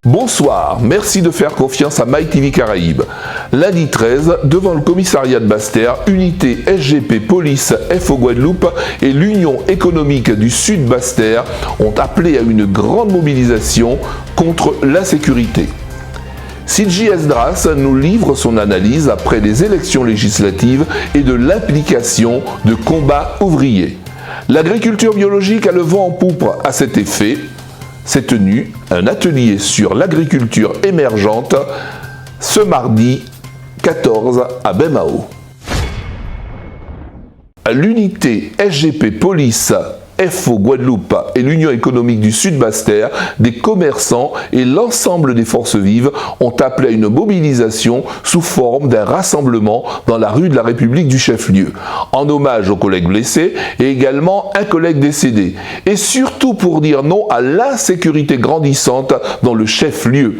Bonsoir, merci de faire confiance à MyTV Caraïbes. Lundi 13, devant le commissariat de Basse-Terre, unité SGP Police FO Guadeloupe et l'Union économique du Sud Basse-Terre ont appelé à une grande mobilisation contre l'insécurité. Sidji Esdras nous livre son analyse après les élections législatives et de l'implication de combats ouvriers. L'agriculture biologique a le vent en poupe à cet effet. S'est tenu un atelier sur l'agriculture émergente ce mardi 14 à Bemao. L'unité SGP Police FO Guadeloupe et l'Union économique du Sud Basse-Terre, des commerçants et l'ensemble des forces vives ont appelé à une mobilisation sous forme d'un rassemblement dans la rue de la République du chef-lieu, en hommage aux collègues blessés et également un collègue décédé, et surtout pour dire non à l'insécurité grandissante dans le chef-lieu.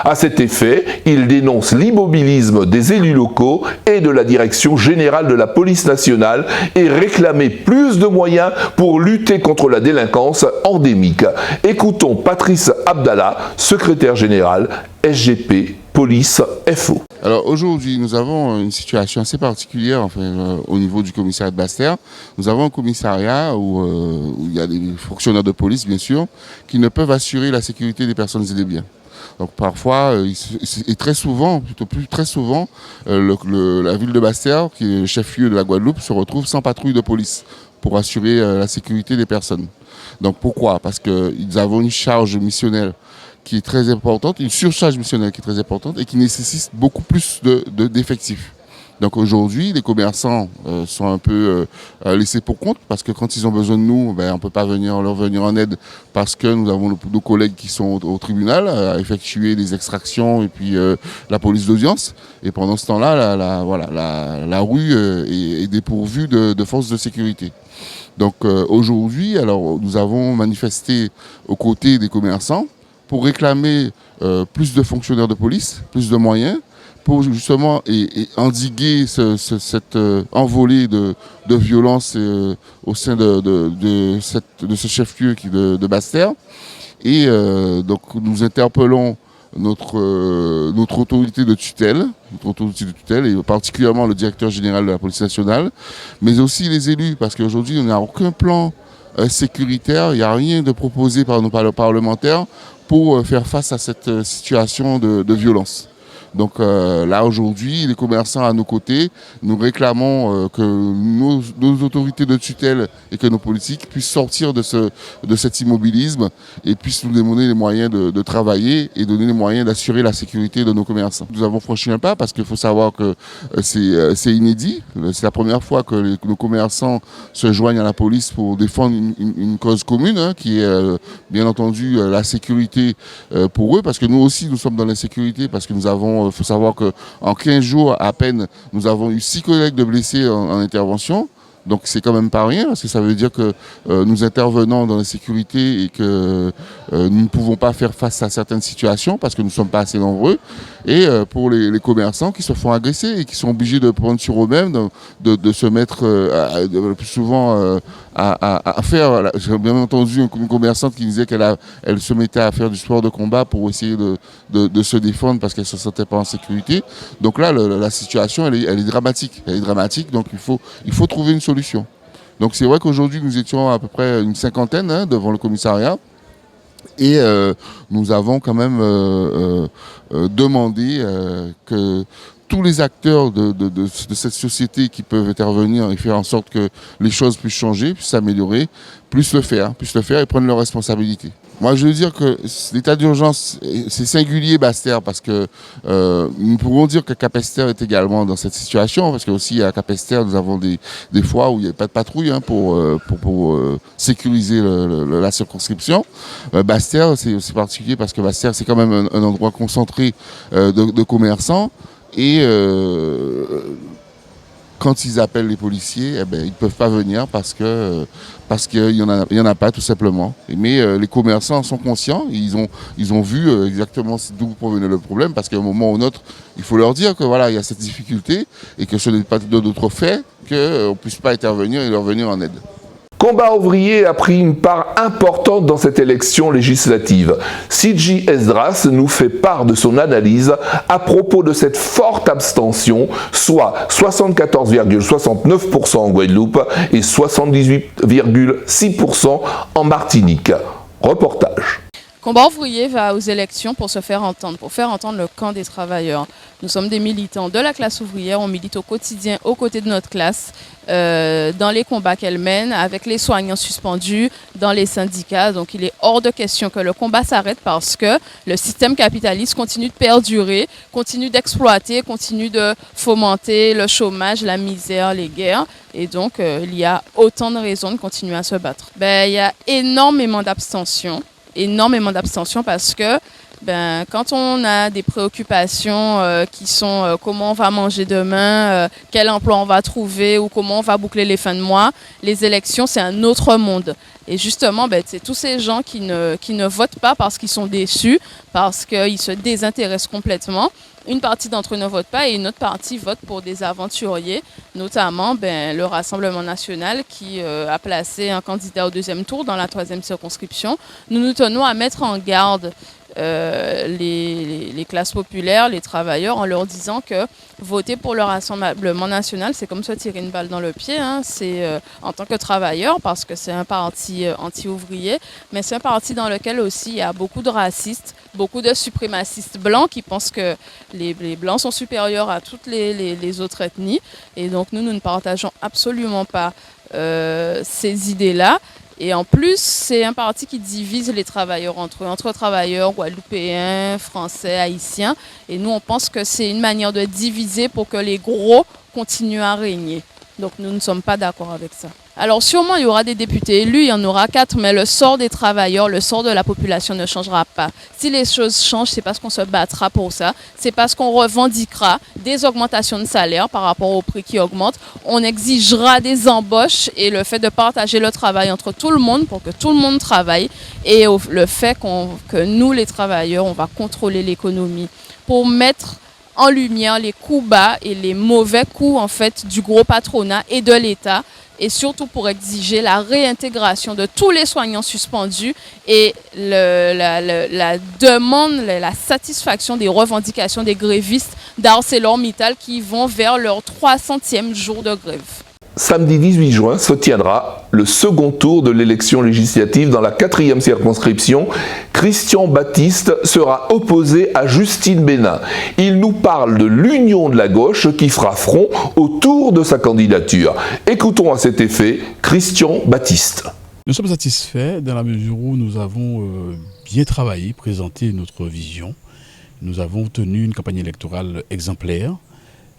À cet effet, ils dénoncent l'immobilisme des élus locaux et de la direction générale de la police nationale et réclament plus de moyens pour lutter contre la délinquance endémique. Écoutons Patrice Abdallah, secrétaire général SGP Police FO. Alors aujourd'hui, nous avons une situation assez particulière au niveau du commissariat de Basse-Terre. Nous avons un commissariat où il y a des fonctionnaires de police, bien sûr, qui ne peuvent assurer la sécurité des personnes et des biens. Donc parfois, et très souvent, la ville de Basse-Terre, qui est le chef-lieu de la Guadeloupe, se retrouve sans patrouille de police pour assurer la sécurité des personnes. Donc pourquoi? Parce que nous avons une charge missionnelle qui est très importante, une surcharge missionnelle qui est très importante et qui nécessite beaucoup plus d'effectifs. Donc aujourd'hui, les commerçants sont un peu laissés pour compte parce que quand ils ont besoin de nous, on ne peut pas leur venir en aide parce que nous avons nos collègues qui sont au tribunal à effectuer des extractions et puis la police d'audience. Et pendant ce temps-là, la rue est dépourvue de forces de sécurité. Donc aujourd'hui, alors nous avons manifesté aux côtés des commerçants pour réclamer plus de fonctionnaires de police, plus de moyens, pour justement endiguer cette envolée de violence au sein de ce chef-lieu de Basse-Terre. Et donc nous interpellons notre autorité de tutelle, et particulièrement le directeur général de la police nationale, mais aussi les élus, parce qu'aujourd'hui on n'a aucun plan sécuritaire, il n'y a rien de proposé par nos parlementaires pour faire face à cette situation de violence. Donc là aujourd'hui, les commerçants à nos côtés, nous réclamons que nos autorités de tutelle et que nos politiques puissent sortir de cet immobilisme et puissent nous donner les moyens de travailler et donner les moyens d'assurer la sécurité de nos commerçants. Nous avons franchi un pas parce qu'il faut savoir que c'est inédit. C'est la première fois que nos commerçants se joignent à la police pour défendre une cause commune, qui est bien entendu la sécurité pour eux, parce que nous aussi nous sommes dans l'insécurité, parce que nous avons il faut savoir qu'en 15 jours à peine, nous avons eu 6 collègues de blessés en intervention. Donc c'est quand même pas rien, parce que ça veut dire que nous intervenons dans la sécurité et que nous ne pouvons pas faire face à certaines situations parce que nous ne sommes pas assez nombreux. Et pour les commerçants qui se font agresser et qui sont obligés de prendre sur eux-mêmes, de se mettre le plus souvent à faire. J'ai bien entendu une commerçante qui disait qu'elle se mettait à faire du sport de combat pour essayer de se défendre parce qu'elle ne se sentait pas en sécurité. Donc là, la situation, elle est dramatique. Elle est dramatique, donc il faut trouver une solution. Donc c'est vrai qu'aujourd'hui, nous étions à peu près une cinquantaine devant le commissariat. Et nous avons quand même demandé que tous les acteurs de cette société qui peuvent intervenir et faire en sorte que les choses puissent changer, puissent s'améliorer, puissent le faire et prendre leurs responsabilités. Moi, je veux dire que l'état d'urgence, c'est singulier Basse-Terre parce que nous pouvons dire que Capesterre est également dans cette situation parce que aussi à Capesterre, nous avons des fois où il n'y a pas de patrouille pour sécuriser la circonscription. Basse-Terre, c'est particulier parce que Basse-Terre, c'est quand même un endroit concentré de commerçants et quand ils appellent les policiers, ils ne peuvent pas venir parce qu'il y en a pas tout simplement. Mais les commerçants sont conscients, ils ont vu exactement d'où provenait le problème parce qu'à un moment ou un autre, il faut leur dire que voilà, il y a cette difficulté et que ce n'est pas d'autre fait qu'on ne puisse pas intervenir et leur venir en aide. Combat ouvrier a pris une part importante dans cette élection législative. Sidji Esdras nous fait part de son analyse à propos de cette forte abstention, soit 74,69% en Guadeloupe et 78,6% en Martinique. Reportage. Combat ouvrier va aux élections pour se faire entendre, pour faire entendre le camp des travailleurs. Nous sommes des militants de la classe ouvrière, on milite au quotidien aux côtés de notre classe, dans les combats qu'elle mène, avec les soignants suspendus, dans les syndicats. Donc il est hors de question que le combat s'arrête parce que le système capitaliste continue de perdurer, continue d'exploiter, continue de fomenter le chômage, la misère, les guerres. Et donc il y a autant de raisons de continuer à se battre. Il y a énormément d'abstention parce que quand on a des préoccupations qui sont comment on va manger demain, quel emploi on va trouver ou comment on va boucler les fins de mois, les élections c'est un autre monde. Et justement, c'est tous ces gens qui ne votent pas parce qu'ils sont déçus, parce qu'ils se désintéressent complètement. Une partie d'entre eux ne vote pas et une autre partie vote pour des aventuriers, notamment le Rassemblement national qui a placé un candidat au deuxième tour dans la 3e circonscription. Nous nous tenons à mettre en garde les classes populaires, les travailleurs, en leur disant que voter pour le Rassemblement national, c'est comme se tirer une balle dans le pied. C'est en tant que travailleur, parce que c'est un parti anti-ouvrier, mais c'est un parti dans lequel aussi il y a beaucoup de racistes, beaucoup de suprémacistes blancs qui pensent que les blancs sont supérieurs à toutes les autres ethnies. Et donc nous ne partageons absolument pas ces idées-là. Et en plus, c'est un parti qui divise les travailleurs entre eux, entre travailleurs guadeloupéens, français, haïtiens. Et nous, on pense que c'est une manière de diviser pour que les gros continuent à régner. Donc nous ne sommes pas d'accord avec ça. Alors sûrement, il y aura des députés élus, il y en aura 4, mais le sort des travailleurs, le sort de la population ne changera pas. Si les choses changent, c'est parce qu'on se battra pour ça. C'est parce qu'on revendiquera des augmentations de salaire par rapport au prix qui augmente. On exigera des embauches et le fait de partager le travail entre tout le monde pour que tout le monde travaille. Et le fait que nous, les travailleurs, on va contrôler l'économie pour mettre en lumière les coups bas et les mauvais coups en fait du gros patronat et de l'État, et surtout pour exiger la réintégration de tous les soignants suspendus et la demande, la satisfaction des revendications des grévistes d'ArcelorMittal qui vont vers leur 300e jour de grève. Samedi 18 juin se tiendra le second tour de l'élection législative dans la 4e circonscription. Christian Baptiste sera opposé à Justine Bénin. Il nous parle de l'union de la gauche qui fera front autour de sa candidature. Écoutons à cet effet Christian Baptiste. Nous sommes satisfaits dans la mesure où nous avons bien travaillé, présenté notre vision. Nous avons tenu une campagne électorale exemplaire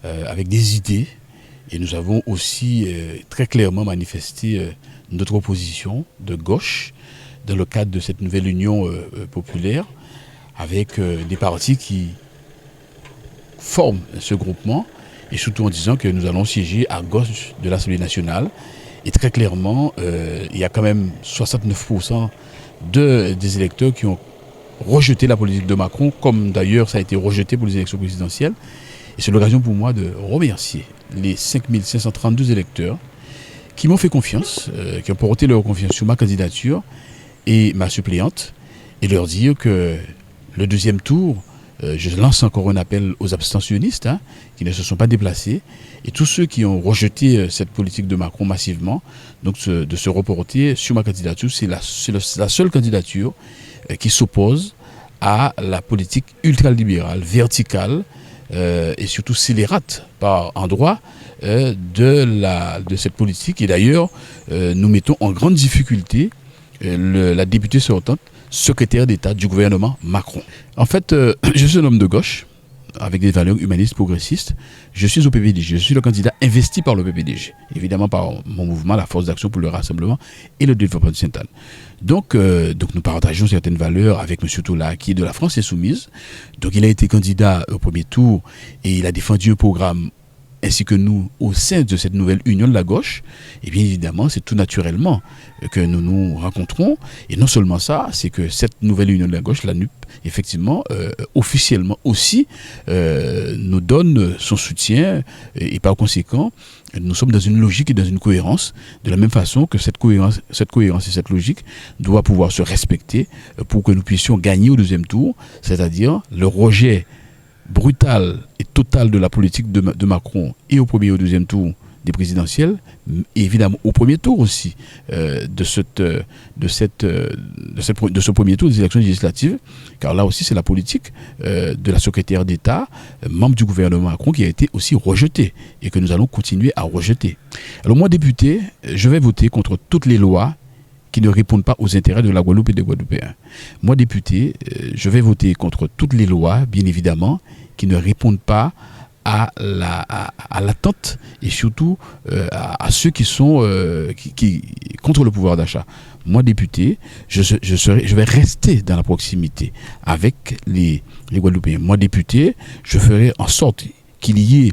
avec des idées. Et nous avons aussi très clairement manifesté notre opposition de gauche dans le cadre de cette nouvelle union populaire avec des partis qui forment ce groupement et surtout en disant que nous allons siéger à gauche de l'Assemblée nationale. Et très clairement, il y a quand même 69% des électeurs qui ont rejeté la politique de Macron, comme d'ailleurs ça a été rejeté pour les élections présidentielles. Et c'est l'occasion pour moi de remercier les 5532 électeurs qui m'ont fait confiance, qui ont porté leur confiance sur ma candidature et ma suppléante, et leur dire que le deuxième tour, je lance encore un appel aux abstentionnistes qui ne se sont pas déplacés, et tous ceux qui ont rejeté cette politique de Macron massivement, donc de se reporter sur ma candidature. C'est la seule candidature qui s'oppose à la politique ultralibérale, verticale, et surtout scélérate par endroit de cette politique. Et d'ailleurs, nous mettons en grande difficulté la députée sortante, secrétaire d'État du gouvernement Macron. En fait, je suis un homme de gauche, avec des valeurs humanistes progressistes. Je suis au PPDG, je suis le candidat investi par le PPDG, évidemment par mon mouvement, la Force d'action pour le rassemblement et le développement de Sainte-Anne. Donc nous partageons certaines valeurs avec M. Tola, qui est de la France Insoumise. Donc il a été candidat au premier tour et il a défendu un programme ainsi que nous au sein de cette nouvelle union de la gauche, et bien évidemment, c'est tout naturellement que nous nous rencontrons. Et non seulement ça, c'est que cette nouvelle union de la gauche, la NUP, effectivement, officiellement aussi, nous donne son soutien et par conséquent, nous sommes dans une logique et dans une cohérence, de la même façon que cette cohérence et cette logique doivent pouvoir se respecter pour que nous puissions gagner au deuxième tour, c'est-à-dire le rejet brutal et total de la politique de Macron et au premier et au deuxième tour des présidentielles, et évidemment au premier tour aussi de ce premier tour des élections législatives, car là aussi c'est la politique de la secrétaire d'État, membre du gouvernement Macron, qui a été aussi rejetée et que nous allons continuer à rejeter. Alors moi, député, je vais voter contre toutes les lois qui ne répondent pas aux intérêts de la Guadeloupe et des Guadeloupéens. Moi, député, je vais voter contre toutes les lois, bien évidemment, qui ne répondent pas à l'attente et surtout à ceux qui sont contre le pouvoir d'achat. Moi, député, je vais rester dans la proximité avec les Guadeloupéens. Moi, député, je ferai en sorte qu'il y ait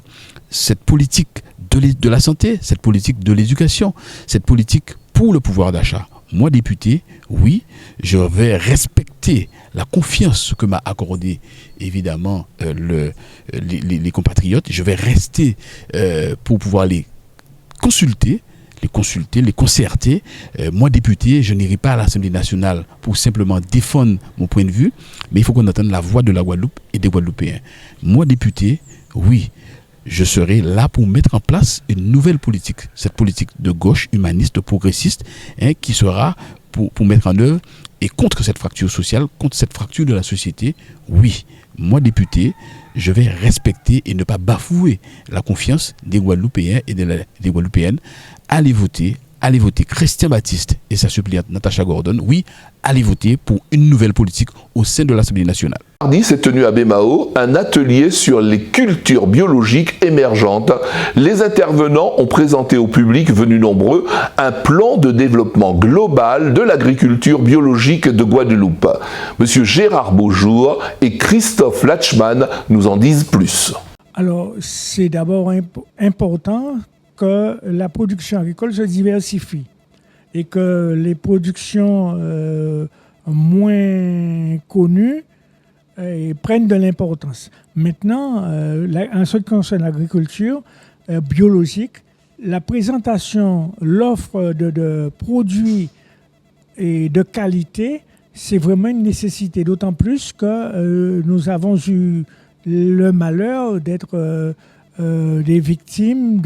cette politique de la santé, cette politique de l'éducation, cette politique pour le pouvoir d'achat. Moi, député, oui, je vais respecter la confiance que m'a accordée, évidemment, les compatriotes. Je vais rester pour pouvoir les consulter, les concerter. Moi, député, je n'irai pas à l'Assemblée nationale pour simplement défendre mon point de vue, mais il faut qu'on entende la voix de la Guadeloupe et des Guadeloupéens. Moi, député, oui, je serai là pour mettre en place une nouvelle politique, cette politique de gauche, humaniste, progressiste, qui sera pour mettre en œuvre et contre cette fracture sociale, contre cette fracture de la société. Oui, moi, député, je vais respecter et ne pas bafouer la confiance des Guadeloupéens et des Guadeloupéennes. Allez voter Christian Baptiste et sa suppléante Natacha Gordon. Oui, allez voter pour une nouvelle politique au sein de l'Assemblée nationale. Mardi s'est tenu à Bémao un atelier sur les cultures biologiques émergentes. Les intervenants ont présenté au public venu nombreux un plan de développement global de l'agriculture biologique de Guadeloupe. Monsieur Gérard Beaujour et Christophe Latchman nous en disent plus. Alors, c'est d'abord important que la production agricole se diversifie et que les productions moins connues prennent de l'importance. Maintenant, en ce qui concerne l'agriculture biologique, la présentation, l'offre de produits et de qualité, c'est vraiment une nécessité, d'autant plus que nous avons eu le malheur d'être victimes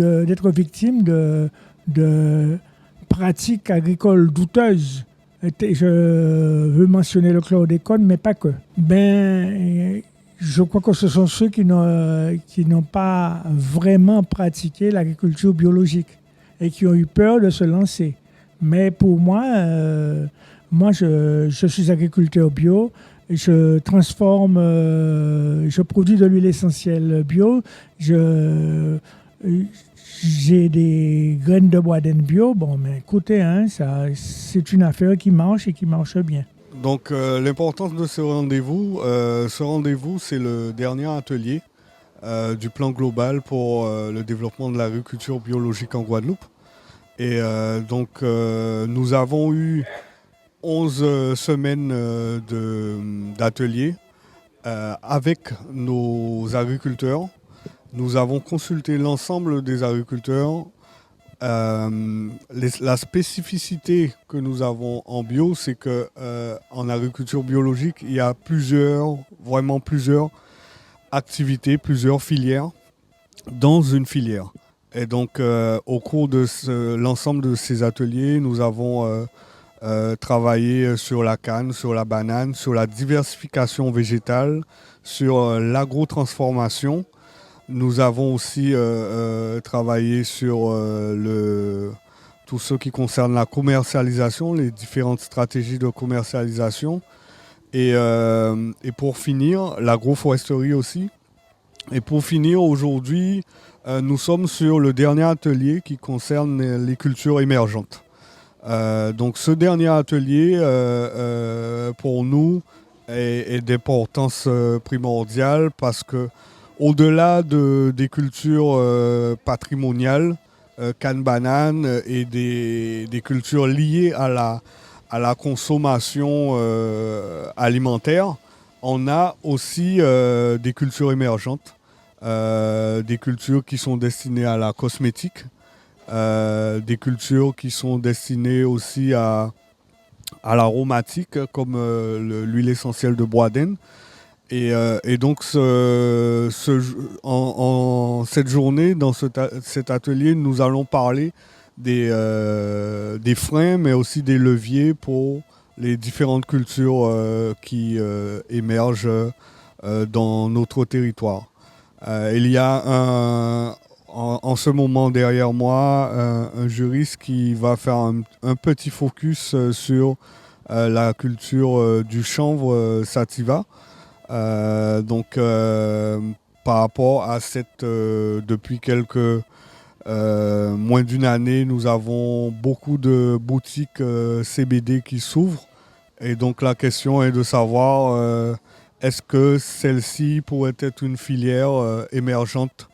de pratiques agricoles douteuses. Je veux mentionner le chlordécone, mais pas que. Je crois que ce sont ceux qui n'ont pas vraiment pratiqué l'agriculture biologique et qui ont eu peur de se lancer. Mais pour moi, je suis agriculteur bio. Je transforme, je produis de l'huile essentielle bio. J'ai des graines de bois d'aine bio. Bon, mais écoutez, c'est une affaire qui marche et qui marche bien. Donc, l'importance de ce rendez-vous, c'est le dernier atelier du plan global pour le développement de l'agriculture biologique en Guadeloupe. Et nous avons eu 11 semaines d'ateliers avec nos agriculteurs. Nous avons consulté l'ensemble des agriculteurs. La spécificité que nous avons en bio, c'est qu'en agriculture biologique, il y a plusieurs activités, plusieurs filières dans une filière. Et donc, au cours de l'ensemble de ces ateliers, nous avons travaillé sur la canne, sur la banane, sur la diversification végétale, sur l'agrotransformation. Nous avons aussi travaillé sur tout ce qui concerne la commercialisation, les différentes stratégies de commercialisation. Et pour finir, l'agroforesterie aussi. Et pour finir, aujourd'hui, nous sommes sur le dernier atelier qui concerne les cultures émergentes. Donc ce dernier atelier, pour nous, est d'importance primordiale parce que au-delà des cultures patrimoniales, canne banane et des cultures liées à la consommation alimentaire, on a aussi des cultures émergentes, des cultures qui sont destinées à la cosmétique, des cultures qui sont destinées aussi à l'aromatique, comme l'huile essentielle de bois d'Inde. Et donc, en cette journée, dans cet atelier, nous allons parler des freins, mais aussi des leviers pour les différentes cultures qui émergent dans notre territoire. Il y a en ce moment derrière moi un juriste qui va faire un petit focus sur la culture du chanvre sativa. Donc par rapport à depuis moins d'une année, nous avons beaucoup de boutiques CBD qui s'ouvrent. Et donc la question est de savoir est-ce que celle-ci pourrait être une filière émergente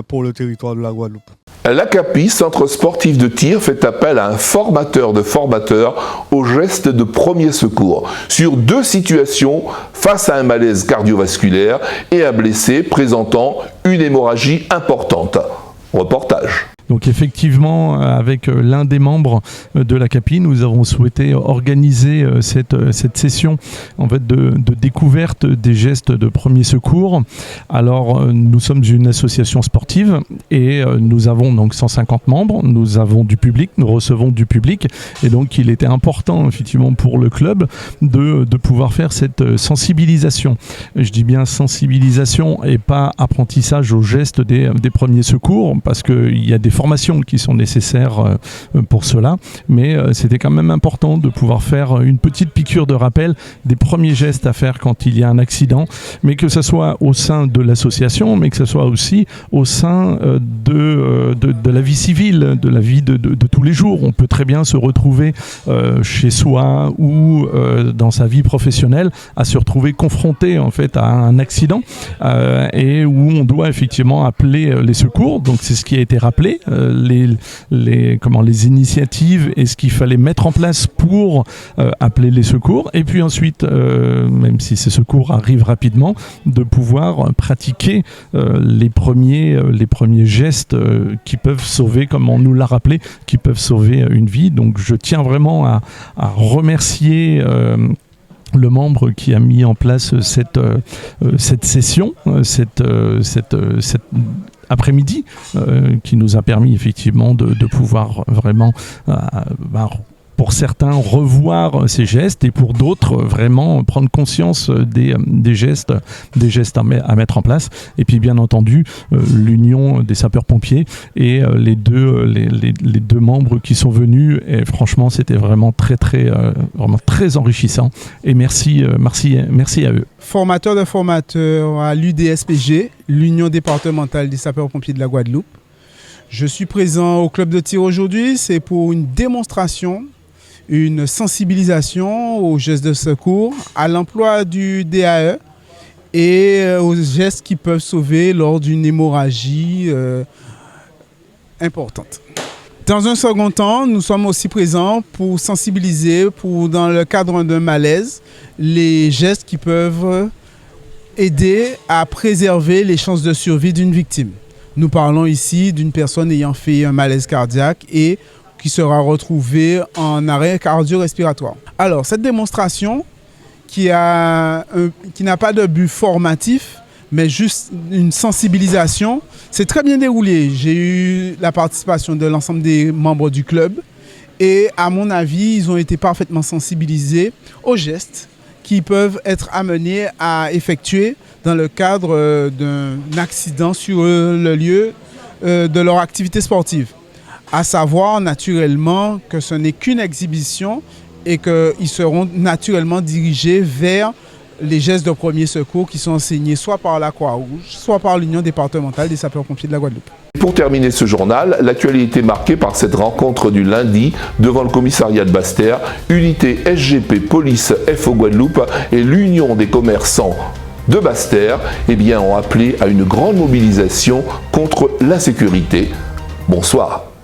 pour le territoire de la Guadeloupe. L'ACAPI, Centre sportif de tir, fait appel à un formateur de formateurs aux gestes de premier secours sur 2 situations face à un malaise cardiovasculaire et un blessé présentant une hémorragie importante. Reportage. Donc effectivement, avec l'un des membres de l'ACAPI, nous avons souhaité organiser cette session en fait, de découverte des gestes de premier secours. Alors nous sommes une association sportive et nous avons donc 150 membres, nous avons du public, nous recevons du public et donc il était important effectivement pour le club de pouvoir faire cette sensibilisation. Je dis bien sensibilisation et pas apprentissage aux gestes des premiers secours parce qu'il y a des formations qui sont nécessaires pour cela, mais c'était quand même important de pouvoir faire une petite piqûre de rappel des premiers gestes à faire quand il y a un accident, mais que ce soit au sein de l'association, mais que ce soit aussi au sein de la vie civile, de la vie de tous les jours. On peut très bien se retrouver chez soi ou dans sa vie professionnelle à se retrouver confronté en fait à un accident et où on doit effectivement appeler les secours. Donc c'est ce qui a été rappelé. Les initiatives et ce qu'il fallait mettre en place pour appeler les secours et puis ensuite même si ces secours arrivent rapidement de pouvoir pratiquer les premiers gestes qui peuvent sauver, comme on nous l'a rappelé, qui peuvent sauver une vie. Donc je tiens vraiment à remercier le membre qui a mis en place cette session, cette après-midi qui nous a permis effectivement de pouvoir vraiment pour certains revoir ces gestes et pour d'autres vraiment prendre conscience des gestes à mettre en place. Et puis bien entendu l'union des sapeurs-pompiers et les deux membres qui sont venus et franchement c'était vraiment vraiment très enrichissant et merci à eux. Formateur de formateurs à l'UDSPG, l'Union départementale des sapeurs-pompiers de la Guadeloupe. Je suis présent au club de tir aujourd'hui, c'est pour une démonstration, une sensibilisation aux gestes de secours, à l'emploi du DAE et aux gestes qui peuvent sauver lors d'une hémorragie importante. Dans un second temps, nous sommes aussi présents pour sensibiliser, dans le cadre d'un malaise, les gestes qui peuvent aider à préserver les chances de survie d'une victime. Nous parlons ici d'une personne ayant fait un malaise cardiaque et qui sera retrouvée en arrêt cardio-respiratoire. Alors, cette démonstration qui n'a pas de but formatif, mais juste une sensibilisation, c'est très bien déroulé. J'ai eu la participation de l'ensemble des membres du club et à mon avis, ils ont été parfaitement sensibilisés aux gestes qui peuvent être amenés à effectuer dans le cadre d'un accident sur le lieu de leur activité sportive. À savoir naturellement que ce n'est qu'une exhibition et qu'ils seront naturellement dirigés vers les gestes de premier secours qui sont enseignés soit par la Croix-Rouge, soit par l'Union départementale des sapeurs-pompiers de la Guadeloupe. Pour terminer ce journal, l'actualité est marquée par cette rencontre du lundi devant le commissariat de Basse-Terre, unité SGP Police FO Guadeloupe et l'Union des commerçants de Basse-Terre ont appelé à une grande mobilisation contre l'insécurité. Bonsoir.